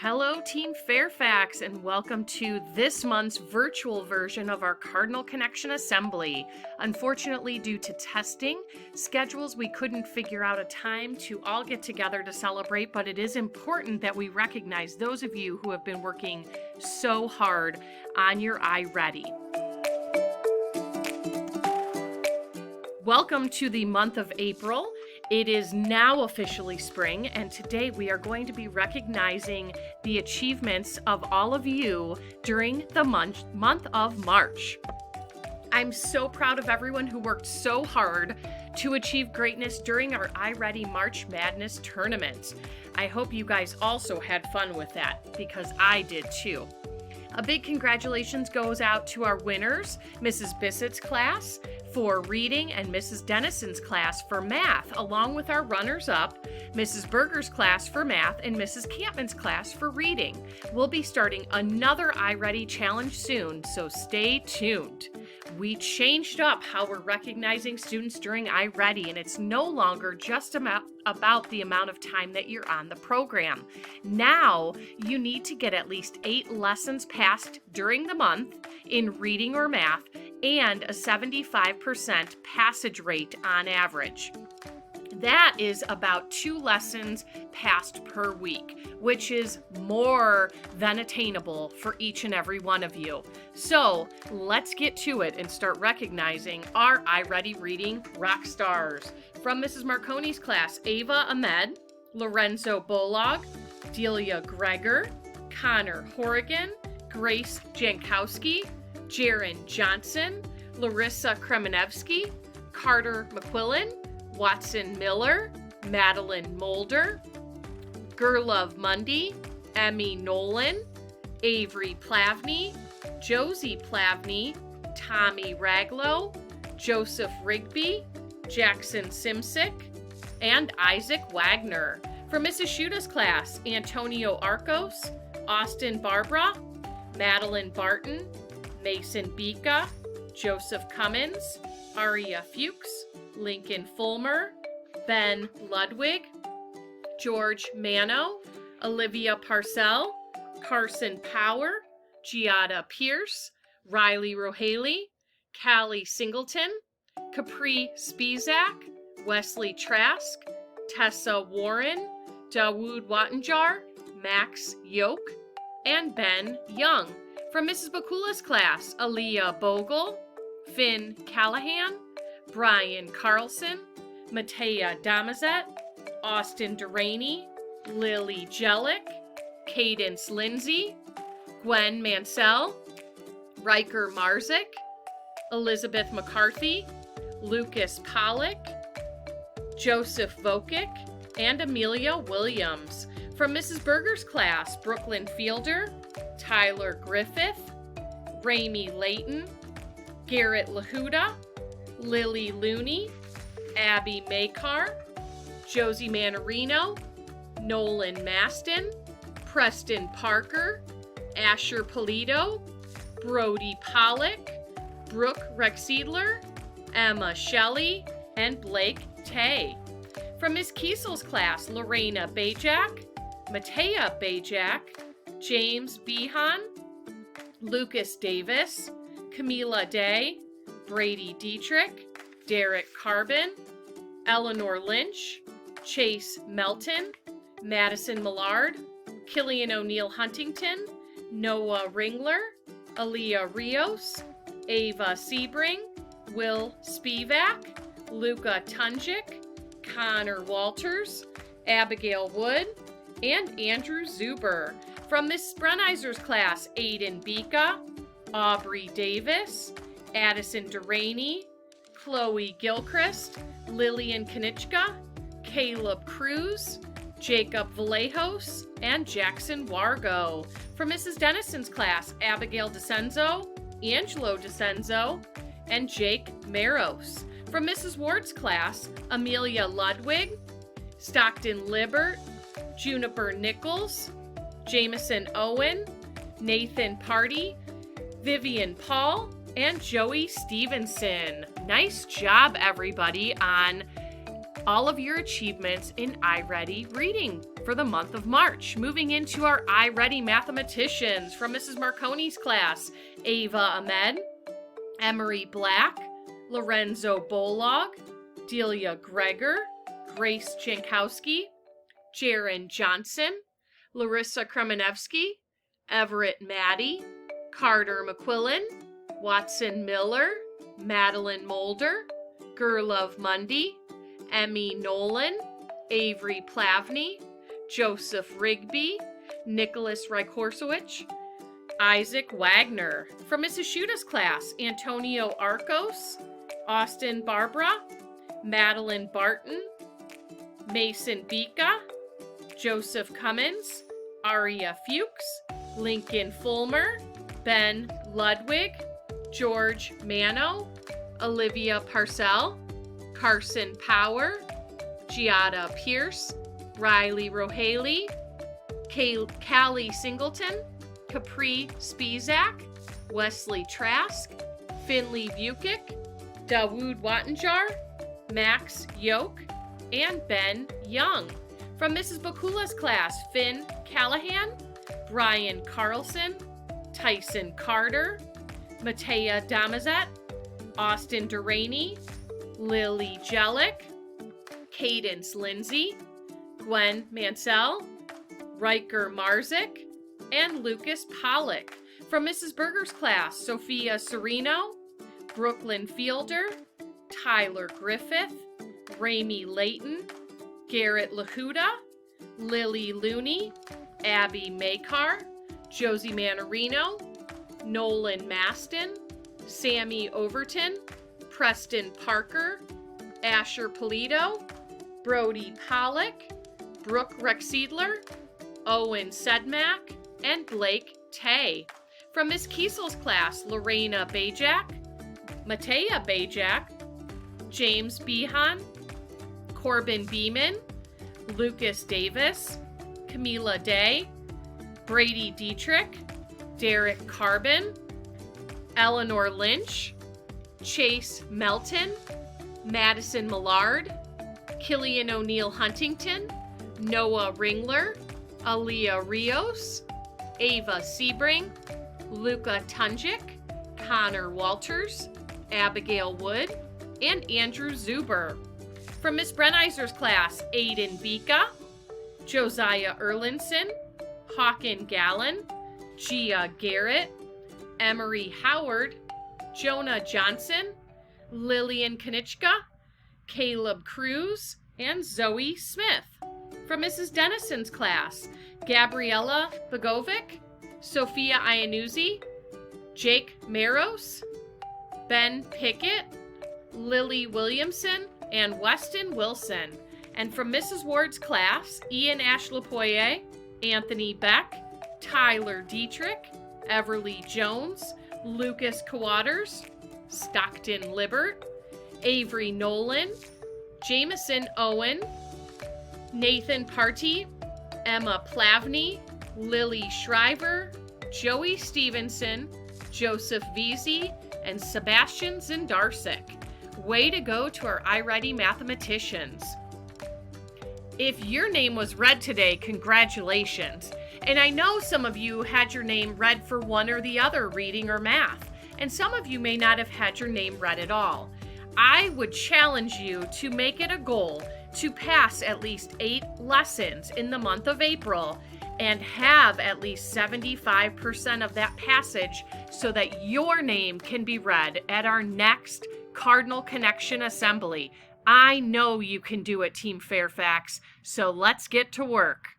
Hello, Team Fairfax, and welcome to this month's virtual version of our Cardinal Connection Assembly. Unfortunately, due to testing schedules, we couldn't figure out a time to all get together to celebrate, but it is important that we recognize those of you who have been working so hard on your iReady. Welcome to the month of April. It is now officially spring, and today we are going to be recognizing the achievements of all of you during the month of March. I'm so proud of everyone who worked so hard to achieve greatness during our iReady March Madness tournament. I hope you guys also had fun with that, because I did too. A big congratulations goes out to our winners, Mrs. Bissett's class for reading and Mrs. Dennison's class for math, along with our runners-up, Mrs. Berger's class for math and Mrs. Campman's class for reading. We'll be starting another iReady challenge soon, so stay tuned. We changed up how we're recognizing students during iReady, and it's no longer just about the amount of time that you're on the program. Now, you need to get at least 8 lessons passed during the month in reading or math and a 75% passage rate on average. That is about 2 lessons passed per week, which is more than attainable for each and every one of you. So let's get to it and start recognizing our iReady Reading rock stars. From Mrs. Marconi's class, Ava Ahmed, Lorenzo Bolog, Delia Greger, Connor Horrigan, Grace Jankowski, Jaron Johnson, Larissa Kremenevsky, Carter McQuillan, Watson Miller, Madeline Mulder, Gerlove Mundy, Emmy Nolan, Avery Plavney, Josie Plavney, Tommy Raglow, Joseph Rigby, Jackson Simsick, and Isaac Wagner. From Mrs. Shuta's class, Antonio Arcos, Austin Barbara, Madeline Barton, Mason Bika, Joseph Cummins, Aria Fuchs, Lincoln Fulmer, Ben Ludwig, George Mano, Olivia Parcell, Carson Power, Giada Pierce, Riley Rohaley, Callie Singleton, Capri Spizak, Wesley Trask, Tessa Warren, Dawood Wattenjar, Max Yoke, and Ben Young. From Mrs. Bakula's class, Aaliyah Bogle, Finn Callahan, Brian Carlson, Matea Damazet, Austin Deraney, Lily Jellick, Cadence Lindsay, Gwen Mansell, Riker Marzik, Elizabeth McCarthy, Lucas Pollock, Joseph Vokic, and Amelia Williams. From Mrs. Berger's class, Brooklyn Fielder, Tyler Griffith, Ramey Layton, Garrett Lahuda, Lily Looney, Abby Makar, Josie Manarino, Nolan Maston, Preston Parker, Asher Polito, Brody Pollock, Brooke Rexedler, Emma Shelley, and Blake Tay. From Miss Kiesel's class, Lorena Bajak, Matea Bajak, James Behan, Lucas Davis, Camila Day, Brady Dietrich, Derek Carbon, Eleanor Lynch, Chase Melton, Madison Millard, Killian O'Neill Huntington, Noah Ringler, Aaliyah Rios, Ava Sebring, Will Spivak, Luca Tunjic, Connor Walters, Abigail Wood, and Andrew Zuber. From Miss Brennizer's class, Aiden Bika, Aubrey Davis, Addison Deraney, Chloe Gilchrist, Lillian Kanichka, Caleb Cruz, Jacob Vallejos, and Jackson Wargo. From Mrs. Dennison's class, Abigail DeCenzo, Angelo DeCenzo, and Jake Maros. From Mrs. Ward's class, Amelia Ludwig, Stockton Libert, Juniper Nichols, Jameson Owen, Nathan Party, Vivian Paul, and Joey Stevenson. Nice job, everybody, on all of your achievements in iReady reading for the month of March. Moving into our iReady mathematicians from Mrs. Marconi's class, Ava Ahmed, Emery Black, Lorenzo Bolog, Delia Greger, Grace Jankowski, Jaron Johnson, Larissa Kremenevsky, Everett Maddie, Carter McQuillan, Watson Miller, Madeline Mulder, Gerlove Mundy, Emmy Nolan, Avery Plavny, Joseph Rigby, Nicholas Rykorsowicz, Isaac Wagner. From Mrs. Shuta's class, Antonio Arcos, Austin Barbara, Madeline Barton, Mason Bika, Joseph Cummins, Aria Fuchs, Lincoln Fulmer, Ben Ludwig, George Mano, Olivia Parcell, Carson Power, Giada Pierce, Riley Rohaley, Callie Singleton, Capri Spizak, Wesley Trask, Finley Bukic, Dawood Wattenjar, Max Yoke, and Ben Young. From Mrs. Bakula's class, Finn Callahan, Brian Carlson, Tyson Carter, Matea Damazet, Austin Duraney, Lily Jellick, Cadence Lindsay, Gwen Mansell, Riker Marzik, and Lucas Pollock. From Mrs. Berger's class, Sophia Sereno, Brooklyn Fielder, Tyler Griffith, Ramey Layton, Garrett Lahuda, Lily Looney, Abby Makar, Josie Manarino, Nolan Maston, Sammy Overton, Preston Parker, Asher Polito, Brody Pollock, Brooke Rexedler, Owen Sedmak, and Blake Tay. From Miss Kiesel's class, Lorena Bajak, Matea Bajak, James Behan, Corbin Beeman, Lucas Davis, Camila Day, Brady Dietrich, Derek Carbon, Eleanor Lynch, Chase Melton, Madison Millard, Killian O'Neill Huntington, Noah Ringler, Aaliyah Rios, Ava Sebring, Luca Tunjic, Connor Walters, Abigail Wood, and Andrew Zuber. From Miss Brenneiser's class, Aiden Bika, Josiah Erlinson, Hawken Gallen, Gia Garrett, Emery Howard, Jonah Johnson, Lillian Kanichka, Caleb Cruz, and Zoe Smith. From Mrs. Dennison's class, Gabriella Bogovic, Sophia Iannuzzi, Jake Maros, Ben Pickett, Lily Williamson, and Weston Wilson. And from Mrs. Ward's class, Ian Ashlepoye, Anthony Beck, Tyler Dietrich, Everly Jones, Lucas Coaters, Stockton Libert, Avery Nolan, Jameson Owen, Nathan Party, Emma Plavny, Lily Shriver, Joey Stevenson, Joseph Veazey, and Sebastian Zindarsik. Way to go to our iReady mathematicians. If your name was read today, congratulations. And I know some of you had your name read for one or the other, reading or math, and some of you may not have had your name read at all. I would challenge you to make it a goal to pass at least 8 lessons in the month of April and have at least 75% of that passage so that your name can be read at our next Cardinal Connection Assembly. I know you can do it, Team Fairfax, so let's get to work.